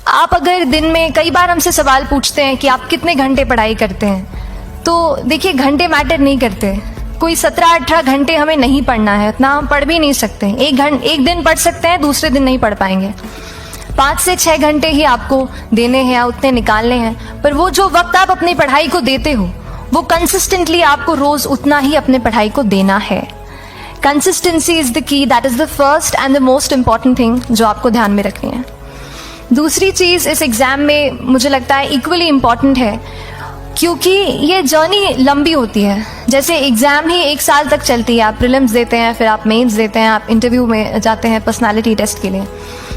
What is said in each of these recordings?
आप अगर दिन में कई बार हमसे सवाल पूछते हैं कि आप कितने घंटे पढ़ाई करते हैं, तो देखिए घंटे मैटर नहीं करते। कोई 17-18 घंटे हमें नहीं पढ़ना है, उतना हम पढ़ भी नहीं सकते। एक दिन पढ़ सकते हैं, दूसरे दिन नहीं पढ़ पाएंगे। 5 से 6 घंटे ही आपको देने हैं या उतने निकालने हैं, पर वो जो वक्त आप अपनी पढ़ाई को देते हो वो कंसिस्टेंटली आपको रोज उतना ही अपने पढ़ाई को देना है। Consistency is the key, that is the first and the most important thing जो आपको ध्यान में रखनी है। दूसरी चीज इस एग्जाम में मुझे लगता है इक्वली इम्पॉर्टेंट है, क्योंकि ये जर्नी लंबी होती है। जैसे एग्जाम ही 1 साल तक चलती है, आप प्रीलिम्स देते हैं, फिर आप मेंस देते हैं, आप इंटरव्यू में जाते हैं पर्सनालिटी टेस्ट के लिए,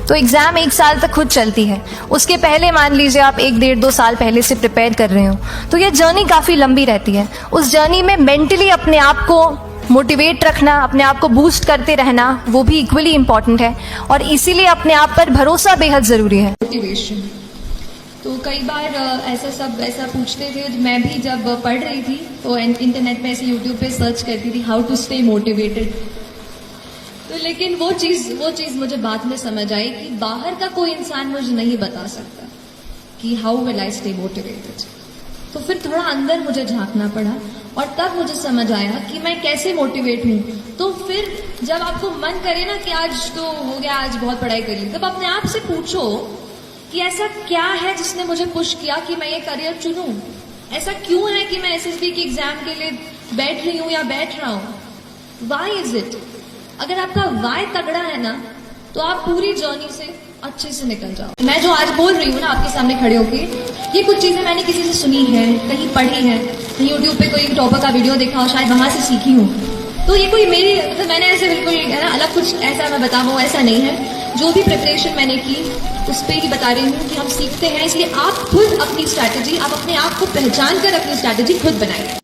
तो एग्जाम 1 साल तक खुद चलती है। उसके पहले मान लीजिए आप 1-1.5-2 साल पहले से प्रिपेयर कर रहे हो, तो ये जर्नी काफी लंबी रहती है। उस जर्नी में मेंटली अपने आप को मोटिवेट रखना, अपने आप को बूस्ट करते रहना, वो भी इक्वली इम्पॉर्टेंट है, और इसीलिए अपने आप पर भरोसा बेहद जरूरी है। मोटिवेशन तो कई बार ऐसा पूछते थे। मैं भी जब पढ़ रही थी तो इंटरनेट पे ऐसे यूट्यूब पे सर्च करती थी हाउ टू स्टे मोटिवेटेड, तो लेकिन वो चीज मुझे बाद में समझ आई कि बाहर का कोई इंसान मुझे नहीं बता सकता कि how will I stay motivated. तो फिर थोड़ा अंदर मुझे झांकना पड़ा और तब मुझे समझ आया कि मैं कैसे मोटिवेट हूँ। तो फिर जब आपको मन करे ना कि आज तो हो गया, आज बहुत पढ़ाई कर ली, तब अपने आप से पूछो कि ऐसा क्या है जिसने मुझे पुश किया कि मैं ये करियर चुनूं। ऐसा क्यों है कि मैं एसएसबी के एग्जाम के लिए बैठ रही हूँ या बैठ रहा हूँ। Why is it? अगर आपका वाई तगड़ा है ना, तो आप पूरी जर्नी से अच्छे से निकल जाओ। मैं जो आज बोल रही हूँ ना आपके सामने खड़े होके, ये कुछ चीजें मैंने किसी से सुनी है, कहीं पढ़ी है, कहीं यूट्यूब पे कोई टॉपर का वीडियो देखा हो, शायद वहां से सीखी हूँ। तो ये कोई मेरी मैंने ऐसे बिल्कुल है ना अलग कुछ ऐसा मैं बताऊँ ऐसा नहीं है। जो भी प्रिपरेशन मैंने की उस पर ही बता रही हूँ कि हम सीखते हैं, इसलिए आप खुद अपनी स्ट्रैटेजी, आप अपने आप को पहचान कर अपनी स्ट्रैटेजी खुद बनाइए।